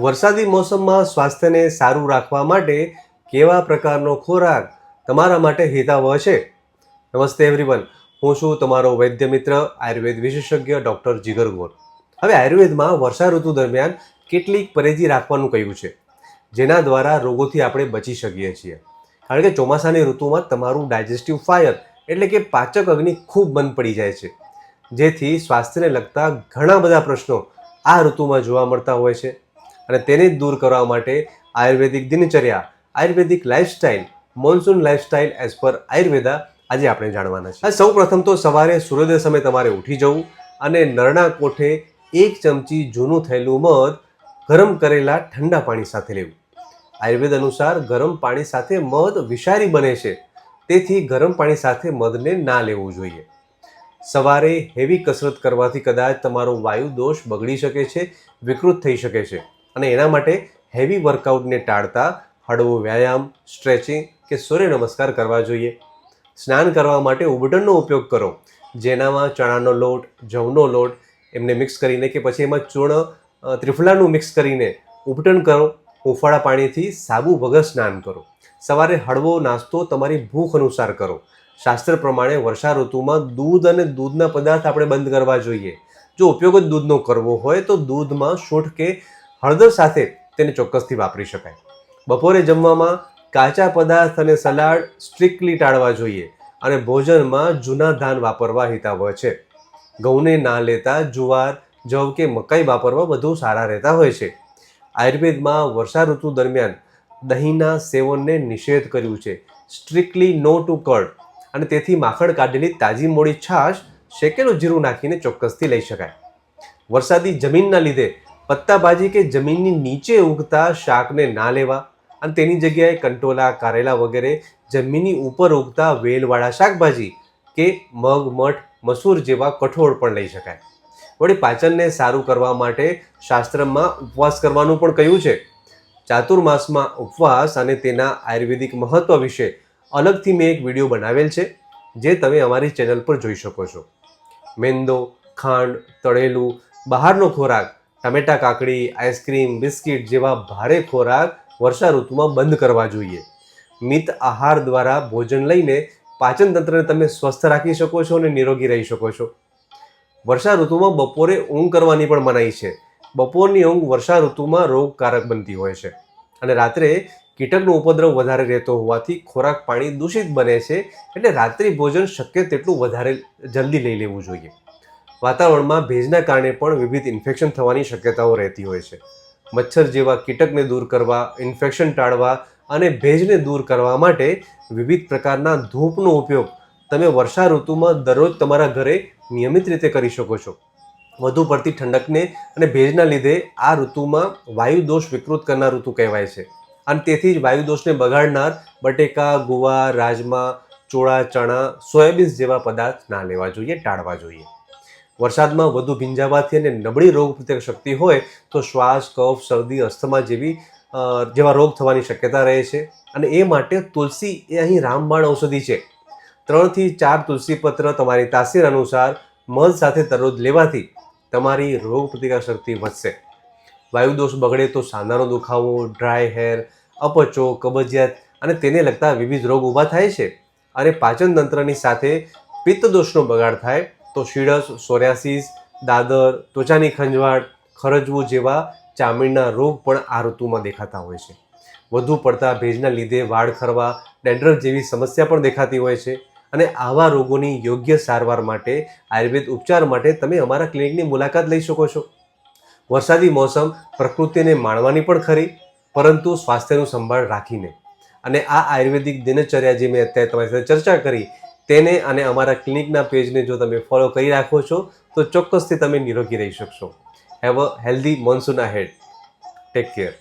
વરસાદી મોસમમાં સ્વાસ્થ્યને સારું રાખવા માટે કેવા પ્રકારનો ખોરાક તમારા માટે હિતાવહ છે? નમસ્તે એવરીવન, હું છું તમારો વૈદ્ય મિત્ર આયુર્વેદ વિશેષજ્ઞ ડૉક્ટર જીગર ગોર. હવે આયુર્વેદમાં વર્ષા ઋતુ દરમિયાન કેટલીક પરેજી રાખવાનું કહ્યું છે, જેના દ્વારા રોગોથી આપણે બચી શકીએ છીએ. કારણ કે ચોમાસાની ઋતુમાં તમારું ડાયજેસ્ટિવ ફાયર એટલે કે પાચક અગ્નિ ખૂબ બંધ પડી જાય છે, જેથી સ્વાસ્થ્યને લગતા ઘણા બધા પ્રશ્નો આ ઋતુમાં જોવા મળતા હોય છે. અને તેને જ દૂર કરવા માટે આયુર્વેદિક દિનચર્યા, ayurvedic lifestyle, monsoon lifestyle as per Ayurveda આજે આપણે જાણવાના છે. સૌ પ્રથમ તો સવારે સૂર્યોદય સમયે તમારે ઉઠી જવું અને નળના કોઠે 1 ચમચી જૂનું થયેલું મધ ગરમ કરેલા ઠંડા પાણી સાથે લેવું. આયુર્વેદ અનુસાર ગરમ પાણી સાથે મધ વિષારી બને છે, તેથી ગરમ પાણી સાથે મધને ના લેવું જોઈએ. સવારે હેવી કસરત કરવાથી કદાચ તમારો વાયુ દોષ બગડી શકે છે, વિકૃત થઈ શકે છે, અને એના માટે હેવી વર્કઆઉટને ટાળતા હળવો વ્યાયામ, સ્ટ્રેચિંગ કે સૂર્ય નમસ્કાર કરવા જોઈએ. સ્નાન કરવા માટે ઉબટણનો ઉપયોગ કરો, જેનામાં ચણાનો લોટ, જવનો લોટ એમને મિક્સ કરીને કે પછી એમાં ચૂર્ણ ત્રિફલાનું મિક્સ કરીને ઉબટણ કરો. હુંફાળા પાણીથી સાબુ વગર સ્નાન કરો. સવારે હળવો નાસ્તો તમારી ભૂખ અનુસાર કરો. શાસ્ત્ર પ્રમાણે વર્ષા ઋતુમાં દૂધ અને દૂધના પદાર્થ આપણે બંધ કરવા જોઈએ. જો ઉપયોગ જ દૂધનો કરવો હોય તો દૂધમાં સૂંઠ કે હળદર સાથે તેને ચોક્કસથી વાપરી શકાય. બપોરે જમવામાં કાચા પદાર્થ અને સલાડ સ્ટ્રિક્ટલી ટાળવા જોઈએ, અને ભોજનમાં જૂના ધાન વાપરવા હિતાવહ છે. ઘઉંને ના લેતા જુવાર, જવ કે મકાઈ વાપરવા વધુ સારા રહેતા હોય છે. આયુર્વેદમાં વર્ષા ઋતુ દરમિયાન દહીંના સેવનને નિષેધ કર્યું છે, સ્ટ્રિક્ટલી નો ટુ કર્ડ, અને તેથી માખણ કાઢેલી તાજી મોડી છાશ શેકેલું જીરું નાખીને ચોક્કસથી લઈ શકાય. વરસાદી જમીનના લીધે પત્તાભાજી કે જમીનની નીચે ઉગતા શાકને ના લેવા, અને તેની જગ્યાએ કંટોલા, કારેલા વગેરે જમીનની ઉપર ઉગતા વેલવાળા શાકભાજી કે મગ, મઠ, મસૂર જેવા કઠોળ પણ લઈ શકાય. વળી પાચનને સારું કરવા માટે શાસ્ત્રમાં ઉપવાસ કરવાનું પણ કહ્યું છે. ચાતુર્માસમાં ઉપવાસ અને તેના આયુર્વેદિક મહત્વ વિશે અલગથી મેં એક વિડીયો બનાવેલ છે, જે તમે અમારી ચેનલ પર જોઈ શકો છો. મેંદો, ખાંડ, તળેલું, બહારનો ખોરાક, ટામેટા કાકડી, આઈસ્ક્રીમ, બિસ્કિટ જેવા ભારે ખોરાક વર્ષા ઋતુમાં બંધ કરવા જોઈએ. મિત આહાર દ્વારા ભોજન લઈને પાચન તંત્રને તમે સ્વસ્થ રાખી શકો છો અને નિરોગી રહી શકો છો. વર્ષા ઋતુમાં બપોરે ઊંઘ કરવાની પણ મનાઈ છે. બપોરની ઊંઘ વર્ષા ઋતુમાં રોગકારક બનતી હોય છે, અને રાત્રે કીટકનો ઉપદ્રવ વધારે રહેતો હોવાથી ખોરાક પાણી દૂષિત બને છે, એટલે રાત્રિ ભોજન શક્ય તેટલું વધારે જલ્દી લઈ લેવું જોઈએ. વાતાવરણમાં ભેજના કારણે પણ વિવિધ ઇન્ફેક્શન થવાની શક્યતાઓ રહેતી હોય છે. મચ્છર જેવા કીટકને દૂર કરવા, ઇન્ફેક્શન ટાળવા અને ભેજને દૂર કરવા માટે વિવિધ પ્રકારના ધૂપનો ઉપયોગ તમે વર્ષા ઋતુમાં દરરોજ તમારા ઘરે નિયમિત રીતે કરી શકો છો. વધુ પડતી ઠંડકને અને ભેજના લીધે આ ઋતુમાં વાયુ દોષ વિકૃત કરનાર ઋતુ કહેવાય છે, અને તેથી જ વાયુ દોષને બગાડનાર બટેકા, ગુવાર, રાજમા, ચોળા, ચણા, સોયાબીન જેવા પદાર્થ ના લેવા જોઈએ, ટાળવા જોઈએ. વરસાદમાં વધુ ભીંજાવાથી અને નબળી રોગ પ્રતિકારક શક્તિ હોય તો શ્વાસ, કફ, શરદી, અસ્થમા જેવા રોગ થવાની શક્યતા રહે છે, અને એ માટે તુલસી એ અહીં રામબાણ ઔષધિ છે. 3 થી 4 તુલસી પત્ર તમારી તાસીર અનુસાર મધ સાથે દરરોજ લેવાથી તમારી રોગ પ્રતિકારક શક્તિ વધશે. વાયુ દોષ બગડે તો સાંધાનો દુખાવો, ડ્રાય હેર, અપચો, કબજિયાત અને તેને લગતા વિવિધ રોગ ઊભા થાય છે. અને પાચન તંત્રની સાથે પિત્ત દોષનો બગાડ થાય તો શીળસ, સોરિયાસિસ, દાદર, ત્વચાની ખંજવાળ, ખરજવું જેવા ચામડીના રોગ પણ આ ઋતુમાં દેખાતા હોય છે. વધુ પડતા ભેજના લીધે વાળ ખરવા, ડેન્ડ્રફ જેવી સમસ્યા પણ દેખાતી હોય છે, અને આવા રોગોની યોગ્ય સારવાર માટે આયુર્વેદ ઉપચાર માટે તમે અમારા ક્લિનિકની મુલાકાત લઈ શકો છો. વરસાદી મોસમ પ્રકૃતિને માણવાની પણ ખરી, પરંતુ સ્વાસ્થ્યનું સંભાળ રાખીને. અને આ આયુર્વેદિક દિનચર્યા જે મેં અત્યારે તમારી સાથે ચર્ચા કરી તેને અને અમારા ક્લિનિકના પેજને જો તમે ફોલો કરી રાખો છો તો ચોક્કસથી તમે નિરોગી રહી શકશો. Have a healthy monsoon ahead. Take care.